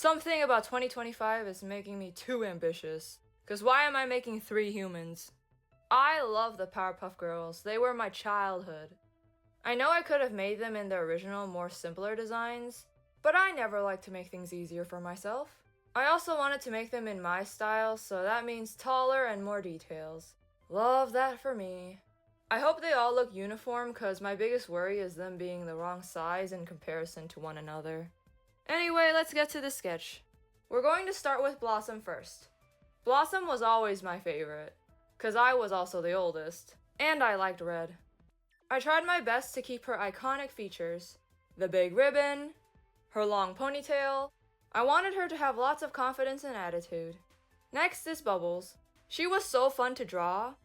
Something about 2025 is making me too ambitious. Cause why am I making 3 humans? I love the Powerpuff Girls, they were my childhood. I know I could have made them in the original, more simpler designs, but I never like to make things easier for myself. I also wanted to make them in my style, so that means taller and more details. Love that for me. I hope they all look uniform, cause my biggest worry is them being the wrong size in comparison to one another. Anyway, let's get to the sketch. We're going to start with Blossom first. Blossom was always my favorite, cause I was also the oldest, and I liked red. I tried my best to keep her iconic features, the big ribbon, her long ponytail. I wanted her to have lots of confidence and attitude. Next is Bubbles. She was so fun to draw.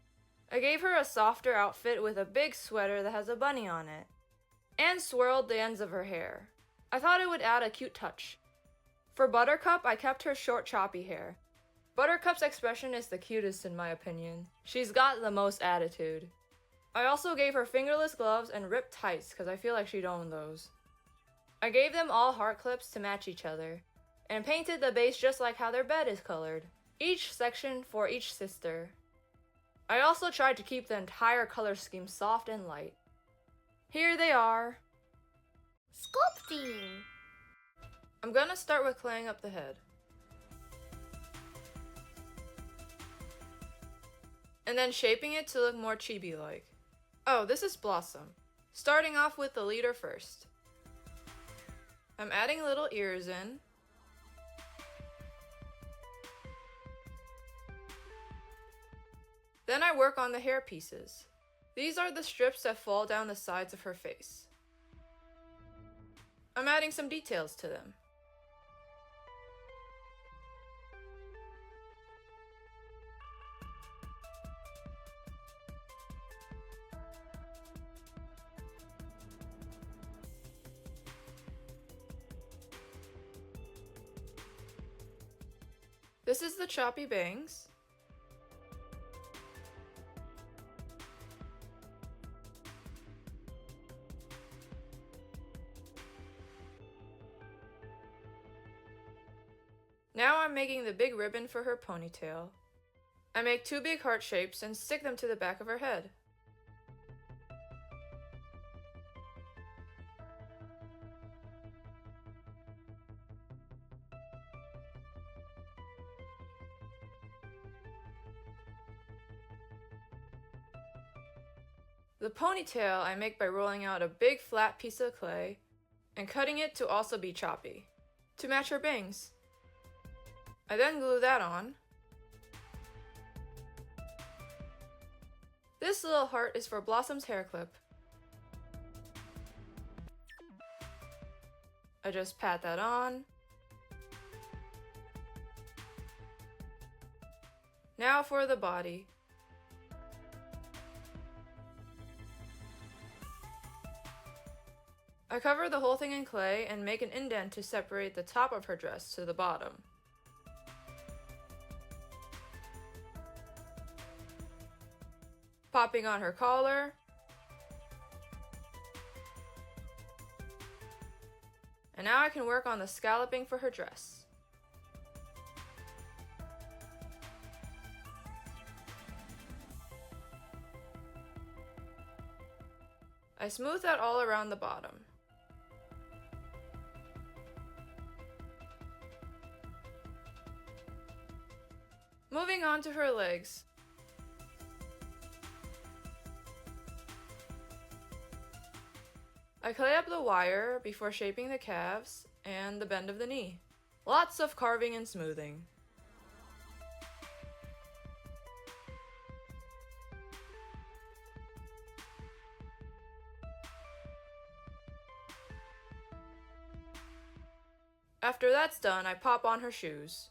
I gave her a softer outfit with a big sweater that has a bunny on it, and swirled the ends of her hair. I thought it would add a cute touch. For Buttercup, I kept her short choppy hair. Buttercup's expression is the cutest in my opinion. She's got the most attitude. I also gave her fingerless gloves and ripped tights because I feel like she'd own those. I gave them all heart clips to match each other, and painted the base just like how their bed is colored, each section for each sister. I also tried to keep the entire color scheme soft and light. Here they are. Sculpting! I'm gonna start with claying up the head. And then shaping it to look more chibi-like. Oh, this is Blossom. Starting off with the leader first. I'm adding little ears in. Then I work on the hair pieces. These are the strips that fall down the sides of her face. I'm adding some details to them. This is the choppy bangs. Now I'm making the big ribbon for her ponytail. I make 2 big heart shapes and stick them to the back of her head. The ponytail I make by rolling out a big flat piece of clay and cutting it to also be choppy, to match her bangs. I then glue that on. This little heart is for Blossom's hair clip. I just pat that on. Now for the body. I cover the whole thing in clay and make an indent to separate the top of her dress to the bottom. Popping on her collar. And now I can work on the scalloping for her dress. I smooth that all around the bottom. Moving on to her legs. I clay up the wire before shaping the calves and the bend of the knee. Lots of carving and smoothing. After that's done, I pop on her shoes.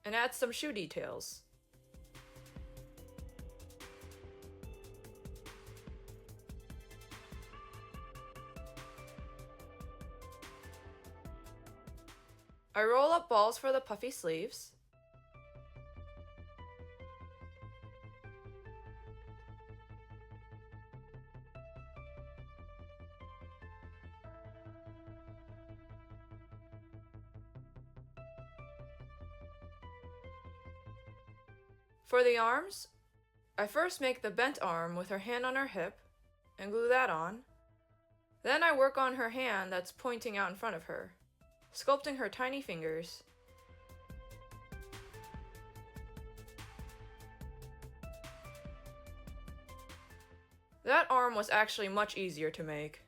And add some shoe details. I roll up balls for the puffy sleeves. For the arms, I first make the bent arm with her hand on her hip and glue that on. Then I work on her hand that's pointing out in front of her, sculpting her tiny fingers. That arm was actually much easier to make.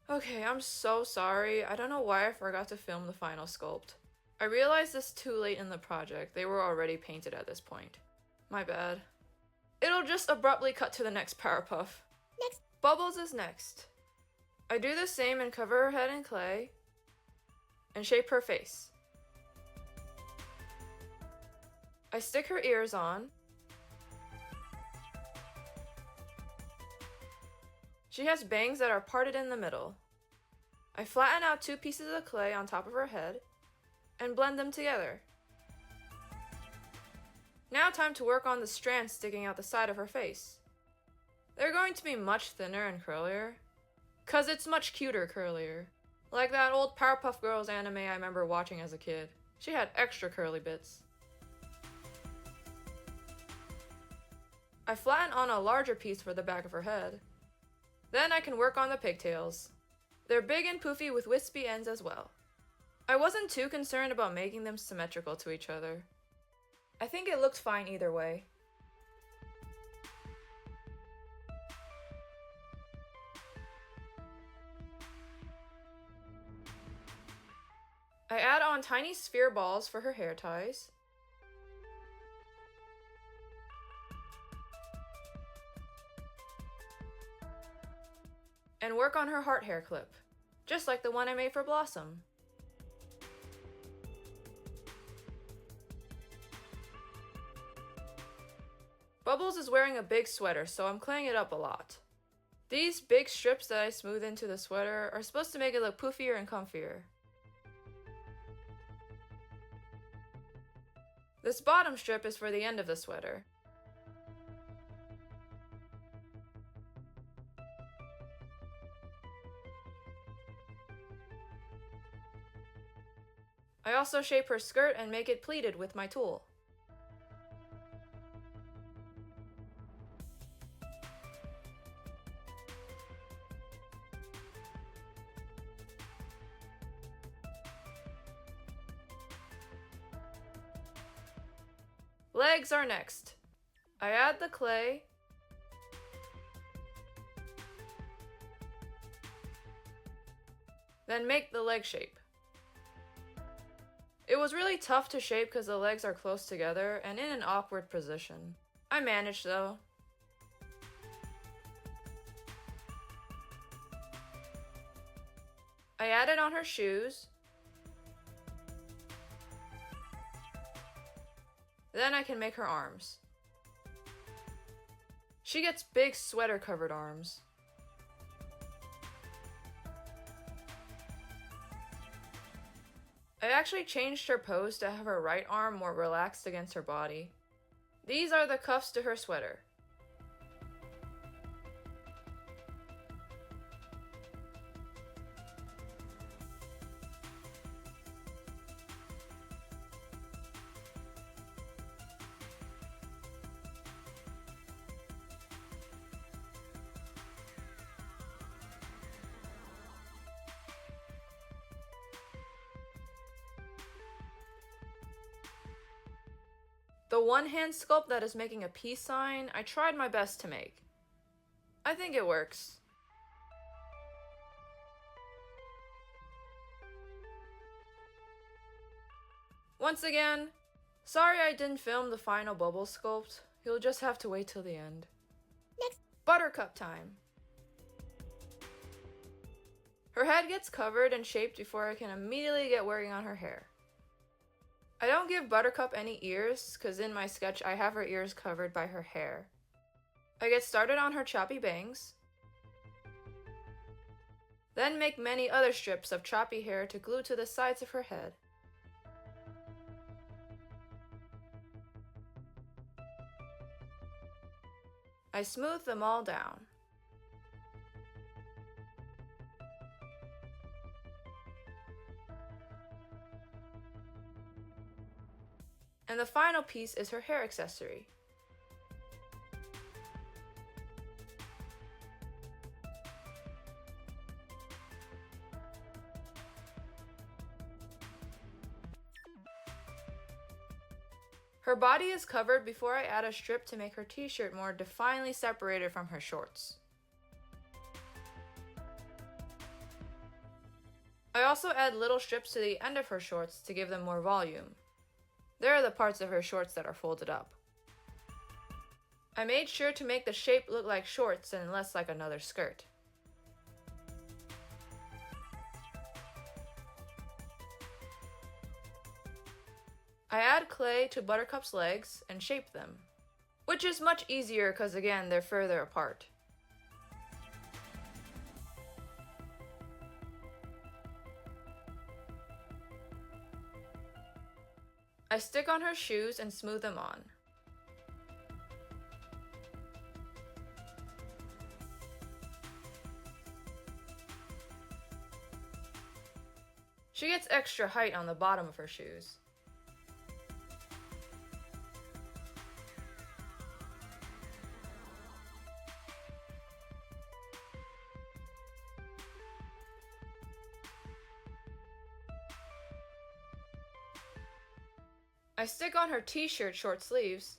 Okay, I'm so sorry. I don't know why I forgot to film the final sculpt. I realized this too late in the project. They were already painted at this point. My bad. It'll just abruptly cut to the next Powerpuff. Next. Bubbles is next. I do the same and cover her head in clay and shape her face. I stick her ears on. She has bangs that are parted in the middle. I flatten out 2 pieces of clay on top of her head and blend them together. Now time to work on the strands sticking out the side of her face. They're going to be much thinner and curlier, 'cause it's much cuter curlier. Like that old Powerpuff Girls anime I remember watching as a kid. She had extra curly bits. I flatten on a larger piece for the back of her head. Then I can work on the pigtails. They're big and poofy with wispy ends as well. I wasn't too concerned about making them symmetrical to each other. I think it looked fine either way. I add on tiny sphere balls for her hair ties. And work on her heart hair clip, just like the one I made for Blossom. Bubbles is wearing a big sweater, so I'm claying it up a lot. These big strips that I smooth into the sweater are supposed to make it look poofier and comfier. This bottom strip is for the end of the sweater. I also shape her skirt and make it pleated with my tool. Legs are next. I add the clay, then make the leg shape. It was really tough to shape because the legs are close together and in an awkward position. I managed though. I added on her shoes. Then I can make her arms. She gets big sweater-covered arms. I actually changed her pose to have her right arm more relaxed against her body. These are the cuffs to her sweater. The one-hand sculpt that is making a peace sign, I tried my best to make. I think it works. Once again, sorry I didn't film the final bubble sculpt. You'll just have to wait till the end. Next. Buttercup time. Her head gets covered and shaped before I can immediately get working on her hair. I don't give Buttercup any ears, because in my sketch I have her ears covered by her hair. I get started on her choppy bangs, then make many other strips of choppy hair to glue to the sides of her head. I smooth them all down. And the final piece is her hair accessory. Her body is covered before I add a strip to make her t-shirt more definitely separated from her shorts. I also add little strips to the end of her shorts to give them more volume. There are the parts of her shorts that are folded up. I made sure to make the shape look like shorts and less like another skirt. I add clay to Buttercup's legs and shape them, which is much easier because again they're further apart. I stick on her shoes and smooth them on. She gets extra height on the bottom of her shoes. I stick on her t-shirt short sleeves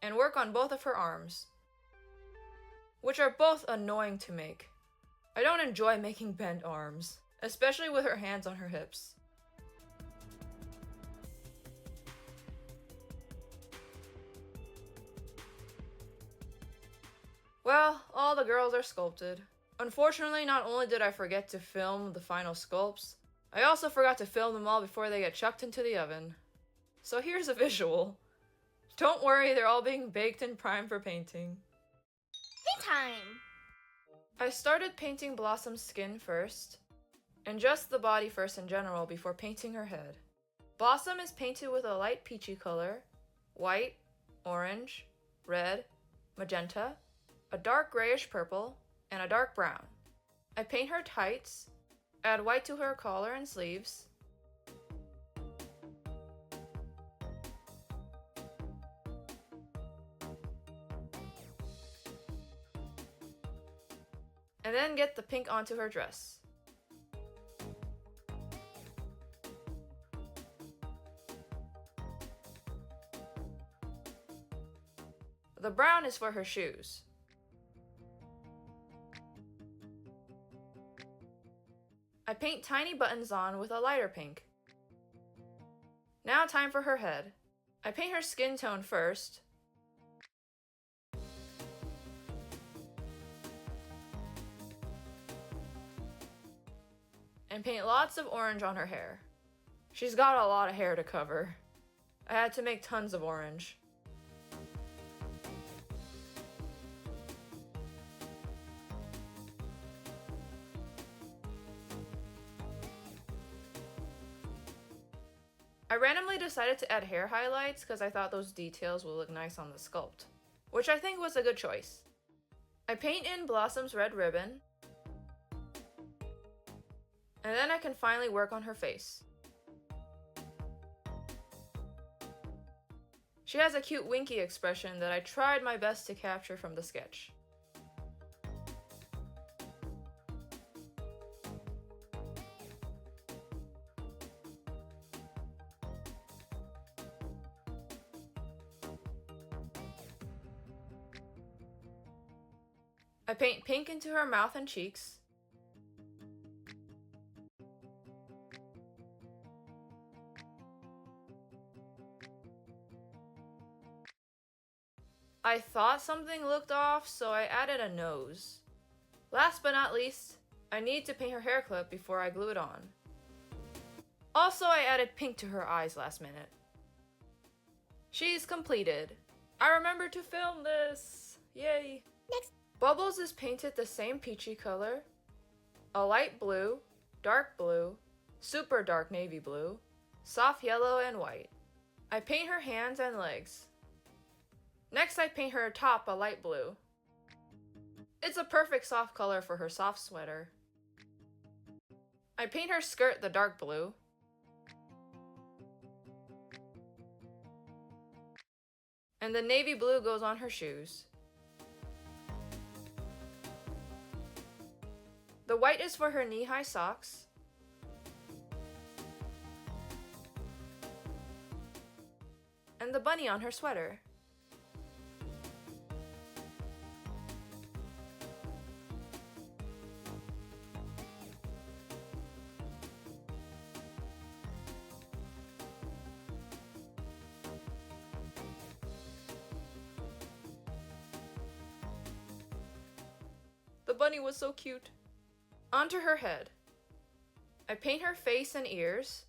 and work on both of her arms, which are both annoying to make. I don't enjoy making bent arms, especially with her hands on her hips. Well, all the girls are sculpted. Unfortunately, not only did I forget to film the final sculpts, I also forgot to film them all before they get chucked into the oven. So here's a visual. Don't worry, they're all being baked and primed for painting. Paint time! I started painting Blossom's skin first, and just the body first in general before painting her head. Blossom is painted with a light peachy color, white, orange, red, magenta, a dark grayish purple, and a dark brown. I paint her tights, add white to her collar and sleeves, and then get the pink onto her dress. The brown is for her shoes. I paint tiny buttons on with a lighter pink. Now time for her head. I paint her skin tone first, and paint lots of orange on her hair. She's got a lot of hair to cover. I had to make tons of orange. I randomly decided to add hair highlights because I thought those details would look nice on the sculpt, which I think was a good choice. I paint in Blossom's red ribbon, and then I can finally work on her face. She has a cute winky expression that I tried my best to capture from the sketch. I paint pink into her mouth and cheeks. I thought something looked off, so I added a nose. Last but not least, I need to paint her hair clip before I glue it on. Also, I added pink to her eyes last minute. She's completed. I remembered to film this! Yay! Next. Bubbles is painted the same peachy color, a light blue, dark blue, super dark navy blue, soft yellow, and white. I paint her hands and legs. Next, I paint her top a light blue. It's a perfect soft color for her soft sweater. I paint her skirt the dark blue. And the navy blue goes on her shoes. The white is for her knee-high socks. And the bunny on her sweater. The bunny was so cute. Onto her head. I paint her face and ears.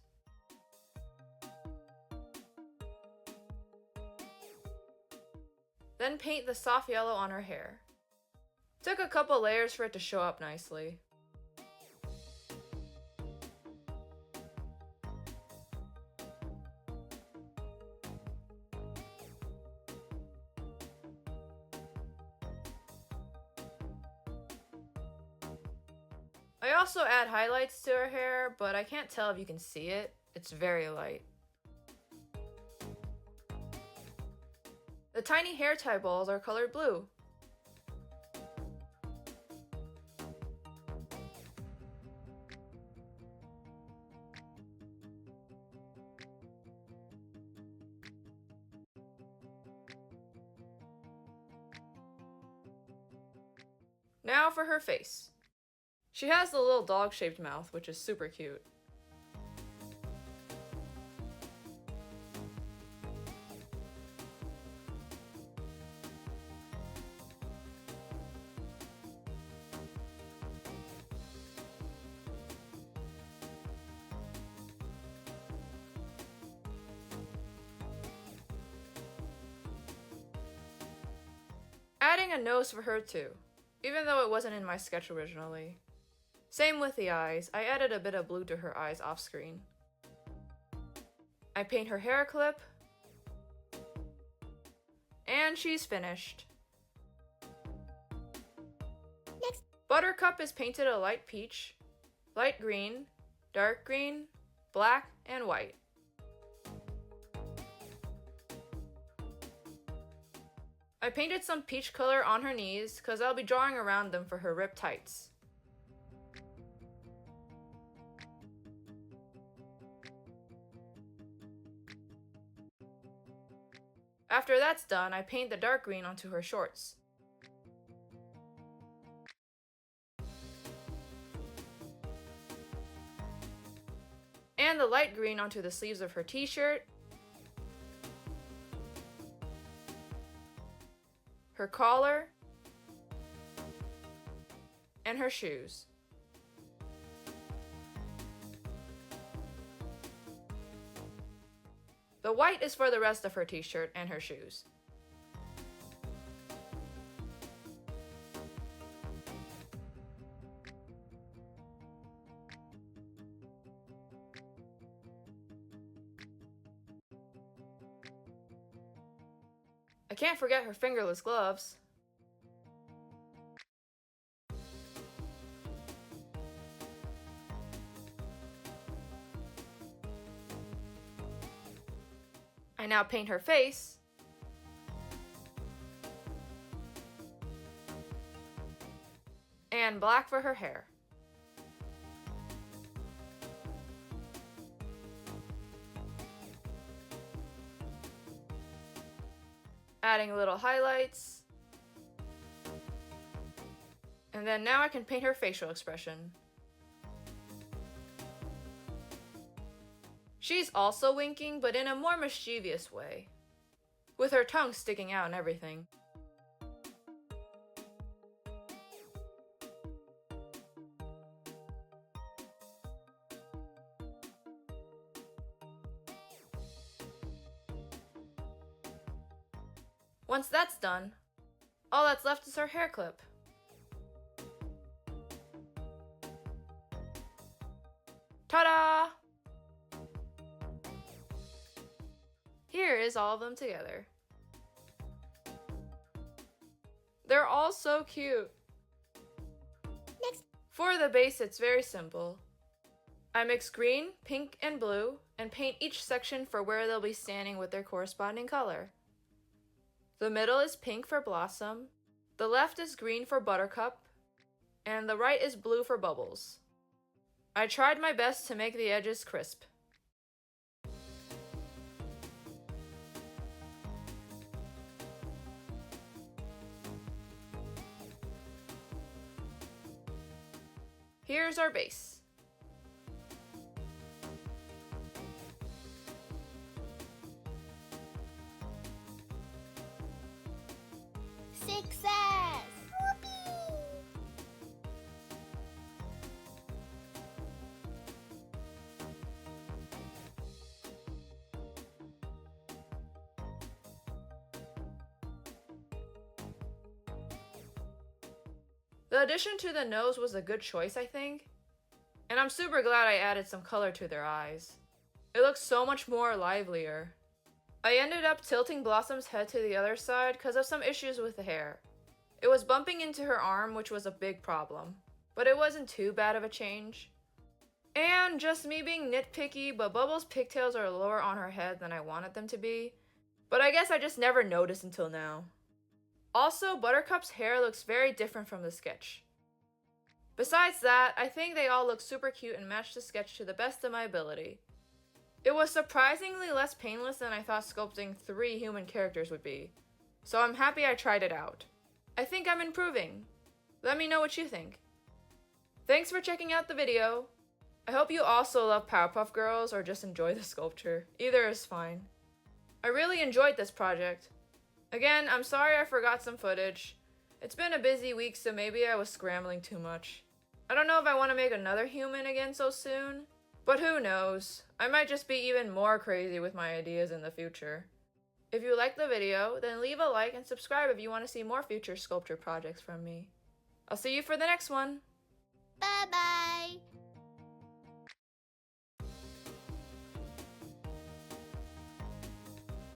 Then paint the soft yellow on her hair. Took a couple layers for it to show up nicely. I also add highlights to her hair, but I can't tell if you can see it. It's very light. The tiny hair tie balls are colored blue. Now for her face. She has the little dog-shaped mouth, which is super cute. Adding a nose for her too, even though it wasn't in my sketch originally. Same with the eyes. I added a bit of blue to her eyes off screen. I paint her hair clip. And she's finished. Next. Buttercup is painted a light peach, light green, dark green, black, and white. I painted some peach color on her knees because I'll be drawing around them for her ripped tights. After that's done, I paint the dark green onto her shorts. And the light green onto the sleeves of her t-shirt, her collar, and her shoes. The white is for the rest of her t-shirt and her shoes. I can't forget her fingerless gloves. I now paint her face. And black for her hair. Adding little highlights. And then now I can paint her facial expression. She's also winking, but in a more mischievous way, with her tongue sticking out and everything. Once that's done, all that's left is her hair clip. Ta-da! Here is all of them together. They're all so cute. Next. For the base, it's very simple. I mix green, pink, and blue, and paint each section for where they'll be standing with their corresponding color. The middle is pink for Blossom, the left is green for Buttercup, and the right is blue for Bubbles. I tried my best to make the edges crisp. Here's our base. Success! Whoopee! The addition to the nose was a good choice, I think. And I'm super glad I added some color to their eyes. It looks so much more livelier. I ended up tilting Blossom's head to the other side because of some issues with the hair. It was bumping into her arm, which was a big problem. But it wasn't too bad of a change. And just me being nitpicky, but Bubbles' pigtails are lower on her head than I wanted them to be. But I guess I just never noticed until now. Also, Buttercup's hair looks very different from the sketch. Besides that, I think they all look super cute and match the sketch to the best of my ability. It was surprisingly less painless than I thought sculpting 3 human characters would be, so I'm happy I tried it out. I think I'm improving. Let me know what you think. Thanks for checking out the video. I hope you also love Powerpuff Girls or just enjoy the sculpture. Either is fine. I really enjoyed this project. Again, I'm sorry I forgot some footage. It's been a busy week, so maybe I was scrambling too much. I don't know if I want to make another human again so soon, but who knows? I might just be even more crazy with my ideas in the future. If you liked the video, then leave a like and subscribe if you want to see more future sculpture projects from me. I'll see you for the next one. Bye-bye!